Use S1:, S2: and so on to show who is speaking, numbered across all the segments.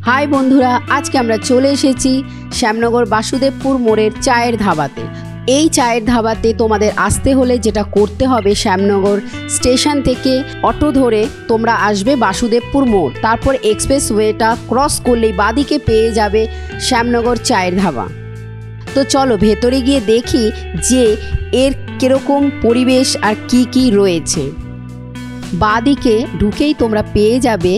S1: High বন্ধুরা, আজকে আমরা চলে এসেছি শ্যামনগর বাসুদেবপুর মোড়ের চায়ের ধাবাতে। এই চায়ের ধাবাতে তোমাদের আসতে হলে যেটা করতে হবে, শ্যামনগর স্টেশন থেকে অটো ধরে তোমরা আসবে বাসুদেবপুর মোড়, তারপর এক্সপ্রেসওয়েটা ক্রস করলেই বাদিকে পেয়ে যাবে শ্যামনগর চায়ের ধাবা। তো চলো ভেতরে গিয়ে দেখি যে এর কীরকম পরিবেশ আর কি কি রয়েছে। বাদিকে ঢুকেই তোমরা পেয়ে যাবে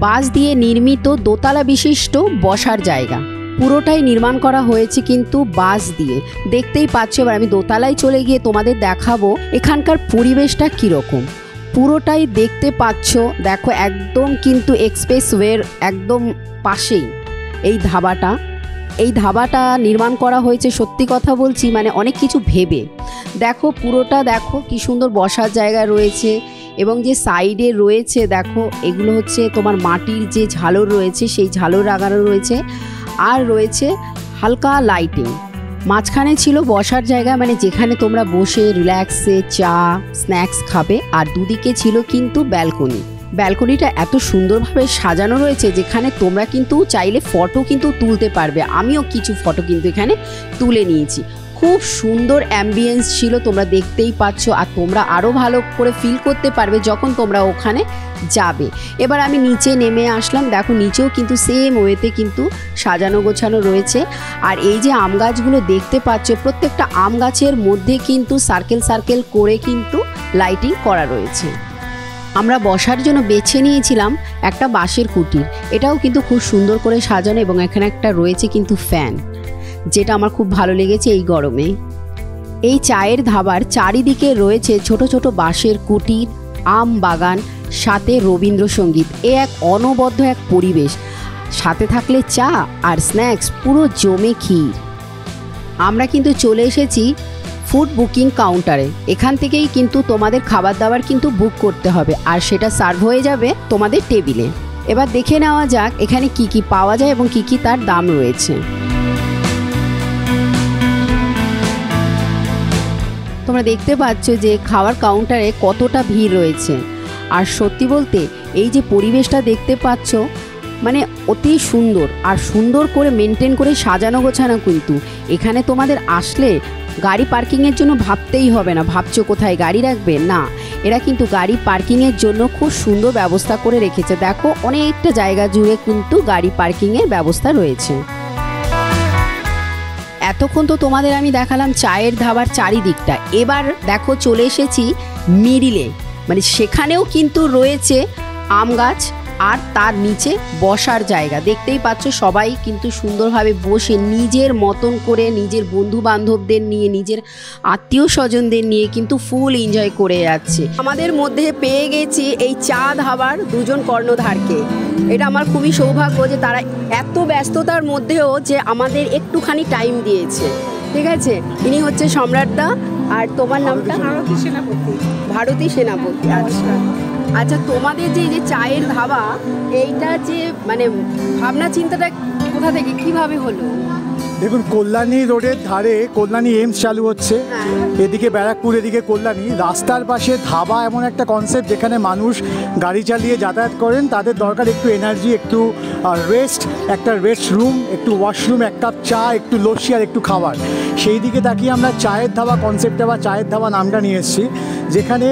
S1: বাঁশ দিয়ে নির্মিত দোতলা বিশিষ্ট বসার জায়গা। পুরোটাই নির্মাণ করা হয়েছে কিন্তু বাঁশ দিয়ে। দেখতেই পাচ্ছ, এবার আমি দোতলায় চলে গিয়ে তোমাদের দেখাবো এখানকার পরিবেশটা কীরকম। পুরোটাই দেখতে পাচ্ছ, দেখো একদম কিন্তু এক্সপ্রেসওয়ের একদম পাশেই এই ধাবাটা। এই ধাবাটা নির্মাণ করা হয়েছে, সত্যি কথা বলছি, মানে অনেক কিছু ভেবে। দেখো পুরোটা দেখো কি সুন্দর বসার জায়গা রয়েছে, এবং যে সাইডে রয়েছে দেখো এগুলো হচ্ছে তোমার মাটির যে ঝালর রয়েছে সেই ঝালর লাগানো রয়েছে, আর রয়েছে হালকা লাইটিং। মাঝখানে ছিল বসার জায়গা, মানে যেখানে তোমরা বসে রিল্যাক্সে চা স্ন্যাক্স খাবে, আর দুদিকে ছিল কিন্তু ব্যালকনি। ব্যালকনিটা এত সুন্দরভাবে সাজানো রয়েছে যেখানে তোমরা কিন্তু চাইলে ফটো কিন্তু তুলতে পারবে। আমিও কিছু ফটো কিন্তু এখানে তুলে নিয়েছি। খুব সুন্দর অ্যাম্বিয়েন্স ছিল, তোমরা দেখতেই পাচ্ছ, আর তোমরা আরও ভালো করে ফিল করতে পারবে যখন তোমরা ওখানে যাবে। এবার আমি নিচে নেমে আসলাম, দেখো নিচেও কিন্তু সেম ওয়েতে কিন্তু সাজানো গোছানো রয়েছে। আর এই যে আম গাছগুলো দেখতে পাচ্ছ, প্রত্যেকটা আম গাছের মধ্যে কিন্তু সার্কেল সার্কেল করে কিন্তু লাইটিং করা রয়েছে। আমরা বসার জন্য বেছে নিয়েছিলাম একটা বাঁশের কুটির, এটাও কিন্তু খুব সুন্দর করে সাজানো, এবং এখানে একটা রয়েছে কিন্তু ফ্যান, যেটা আমার খুব ভালো লেগেছে এই গরমে। এই চায়ের ধাবার চারিদিকে রয়েছে ছোট ছোট বাঁশের কুটির, আম বাগান, সাথে রবীন্দ্রসঙ্গীত। এ এক অনবদ্য এক পরিবেশ, সাথে থাকলে চা আর স্ন্যাক্স, পুরো জমে ক্ষীর। আমরা কিন্তু চলে এসেছি ফুড বুকিং কাউন্টারে। এখান থেকেই কিন্তু তোমাদের খাবার দাবার কিন্তু বুক করতে হবে, আর সেটা সার্ভ হয়ে যাবে তোমাদের টেবিলে। এবার দেখে নেওয়া যাক এখানে কি কি পাওয়া যায় এবং কি কি তার দাম রয়েছে। তোমরা দেখতে পাচ্ছ যে খাওয়ার কাউন্টারে কতটা ভিড় রয়েছে, আর সত্যি বলতে এই যে পরিবেশটা দেখতে পাচ্ছ, মানে অতি সুন্দর, আর সুন্দর করে মেনটেন করে সাজানো গোছানো। কিন্তু এখানে তোমাদের আসলে গাড়ি পার্কিংয়ের জন্য ভাবতেই হবে না, ভাবছো কোথায় গাড়ি রাখবে, না, এরা কিন্তু গাড়ি পার্কিংয়ের জন্য খুব সুন্দর ব্যবস্থা করে রেখেছে। দেখো অনেকটা জায়গা জুড়ে কিন্তু গাড়ি পার্কিংয়ের ব্যবস্থা রয়েছে। এতক্ষণ তো তোমাদের আমি দেখালাম চায়ের ধাবার চারিদিকটা। এবার দেখো চলে এসেছি মিডিলে, মানে সেখানেও কিন্তু রয়েছে আম গাছ, আর তার নিচে বসার জায়গা। দেখতেই পাচ্ছ সবাই কিন্তু সুন্দরভাবে বসে নিজের মতন করে নিজের বন্ধু বান্ধবদের নিয়ে, নিজের আত্মীয় স্বজনদের নিয়ে কিন্তু ফুল এনজয় করে যাচ্ছে। আমাদের মধ্যে পেয়ে গেছি এই চা ধাবার দুজন কর্ণধারকে। এটা আমার খুবই সৌভাগ্য যে তারা এত ব্যস্ততার মধ্যেও যে আমাদের একটুখানি টাইম দিয়েছে। ঠিক আছে, ইনি হচ্ছে সম্রাটদা, আর তোমার নামটা?
S2: ভারতী সেনাপতি।
S1: ভারতী সেনাপতি। আচ্ছা আচ্ছা, তোমাদের যে চায়ের ধাবা, এইটা যে মানে ভাবনা চিন্তাটা কোথা থেকে কিভাবে হলো?
S2: দেখুন, কল্যাণী রোডের ধারে কল্যাণী এমস চালু হচ্ছে, এদিকে ব্যারাকপুর, এদিকে কল্যাণী। রাস্তার পাশে ধাবা এমন একটা কনসেপ্ট যেখানে মানুষ গাড়ি চালিয়ে যাতায়াত করেন, তাদের দরকার একটু এনার্জি, একটু রেস্ট, একটা রেস্ট রুম, একটু ওয়াশরুম, এক কাপ চা, একটু লস্যি আর একটু খাবার। সেই দিকে তাকিয়ে আমরা চায়ের ধাবা কনসেপ্টে বা চায়ের ধাবা নামটা নিয়ে এসেছি, যেখানে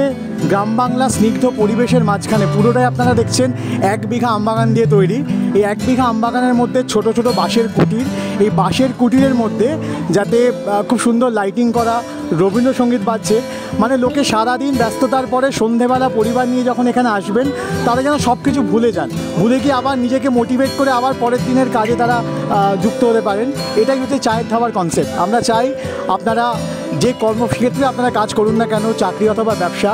S2: গ্রাম বাংলা স্নিগ্ধ পরিবেশের মাঝখানে পুরোটাই আপনারা দেখছেন 1 বিঘা আমবাগান দিয়ে তৈরি। এই 1 বিঘা আমবাগানের মধ্যে ছোট ছোট বাঁশের কুটির, এই বাঁশের কুটিরের মধ্যে যাতে খুব সুন্দর লাইটিং করা, রবীন্দ্রসঙ্গীত বাজছে, মানে লোকে সারাদিন ব্যস্ততার পরে সন্ধেবেলা পরিবার নিয়ে যখন এখানে আসবেন, তারা যেন সব কিছু ভুলে যান, ভুলে গিয়ে আবার নিজেকে মোটিভেট করে আবার পরের দিনের কাজে তারা যুক্ত হতে পারেন। এটাই হচ্ছে চায়ের ধাবার কনসেপ্ট। আমরা চাই আপনারা যে কর্মক্ষেত্রে আপনারা কাজ করুন না কেন, চাকরি অথবা ব্যবসা,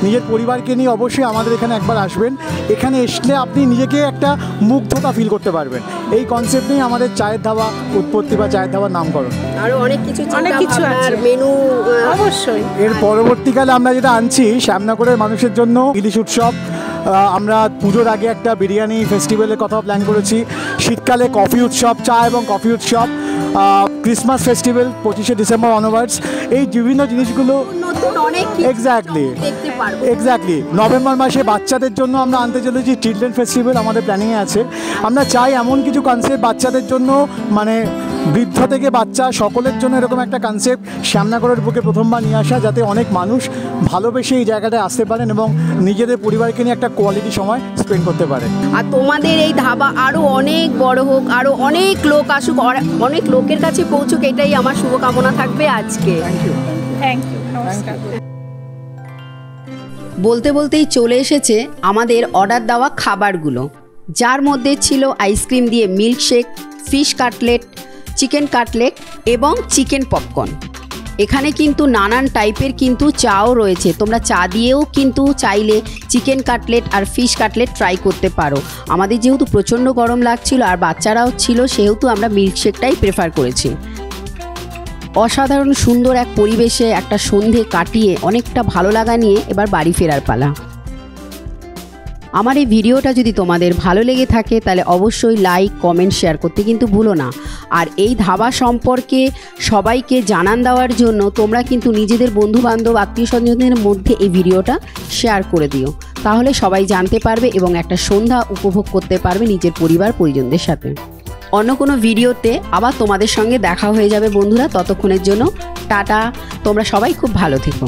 S2: নিজের পরিবারকে নিয়ে অবশ্যই আমাদের এখানে একবার আসবেন। এখানে আসলে আপনি নিজেকে একটা মুগ্ধতা ফিল করতে পারবেন। এই কনসেপ্ট নিয়ে আমাদের চায়ের ধাবা উৎপত্তি বা চায়ের ধাবার নামকরণ।
S1: আরও অনেক কিছু আছে, মেনু
S2: অবশ্যই। এর পরবর্তীকালে আমরা যেটা আনছি শ্যামনগরের মানুষের জন্য ইলিশ উৎসব। আমরা পুজোর আগে একটা বিরিয়ানি ফেস্টিভ্যালের কথা প্ল্যান করেছি। শীতকালে কফি উৎসব, চা এবং কফি উৎসব। ক্রিসমাস ফেস্টিভ্যাল 25শে ডিসেম্বর অনওয়ার্ডস, এই বিভিন্ন জিনিসগুলো
S1: নতুন অনেক
S2: এক্স্যাক্টলি
S1: দেখতে পারবো।
S2: এক্স্যাক্টলি নভেম্বর মাসে বাচ্চাদের জন্য আমরা আনতে চলেছি চিলড্রেন ফেস্টিভ্যাল, আমাদের প্ল্যানিংয়ে আছে। আমরা চাই এমন কিছু কনসেপ্ট বাচ্চাদের জন্য, মানে বৃদ্ধ থেকে বাচ্চা সকলের জন্য এরকম একটা কনসেপ্ট শ্যামনগরের বুকে প্রথমবার নিয়ে আসা, যাতে অনেক মানুষ ভালোবেসে এই জায়গাটায় আসতে পারেন এবং নিজেদের পরিবারকে নিয়ে একটা কোয়ালিটি সময় স্পেন্ড করতে পারে।
S1: আর তোমাদের এই ধাবা আরো অনেক বড় হোক, আরো অনেক লোক আসুক, অনেক লোকের কাছে পৌঁছুক, এটাই আমার শুভকামনা থাকবে আজকে।
S3: থ্যাংক ইউ, নমস্কার।
S1: বলতে বলতেই চলে এসেছে আমাদের অর্ডার দেওয়া খাবারগুলো, যার মধ্যে ছিল আইসক্রিম দিয়ে milkshake, fish cutlet, chicken cutlet এবং চিকেন পপকর্ন। এখানে কিন্তু নানান টাইপের কিন্তু চাও রয়েছে, তোমরা চা দিয়েও কিন্তু চাইলে চিকেন কাটলেট আর ফিশ কাটলেট ট্রাই করতে পারো। আমাদের যেহেতু প্রচণ্ড গরম লাগছিল আর বাচ্চারাও ছিল, সেহেতু আমরা মিল্কশেকটাই প্রেফার করেছি। অসাধারণ সুন্দর এক পরিবেশে একটা সন্ধে কাটিয়ে অনেকটা ভালো লাগা নিয়ে এবার বাড়ি ফেরার পালা। আমার এই ভিডিওটা যদি তোমাদের ভালো লেগে থাকে তাহলে অবশ্যই লাইক, কমেন্ট, শেয়ার করতে কিন্তু ভুলো না। আর এই ধাবা সম্পর্কে সবাইকে জানান দেওয়ার জন্য তোমরা কিন্তু নিজেদের বন্ধুবান্ধব, আত্মীয় স্বজনদের মধ্যে এই ভিডিওটা শেয়ার করে দিও, তাহলে সবাই জানতে পারবে এবং একটা সন্ধ্যা উপভোগ করতে পারবে নিজের পরিবার পরিজনদের সাথে। অন্য কোনো ভিডিওতে আবার তোমাদের সঙ্গে দেখা হয়ে যাবে বন্ধুরা, ততক্ষণের জন্য টাটা, তোমরা সবাই খুব ভালো থেকো।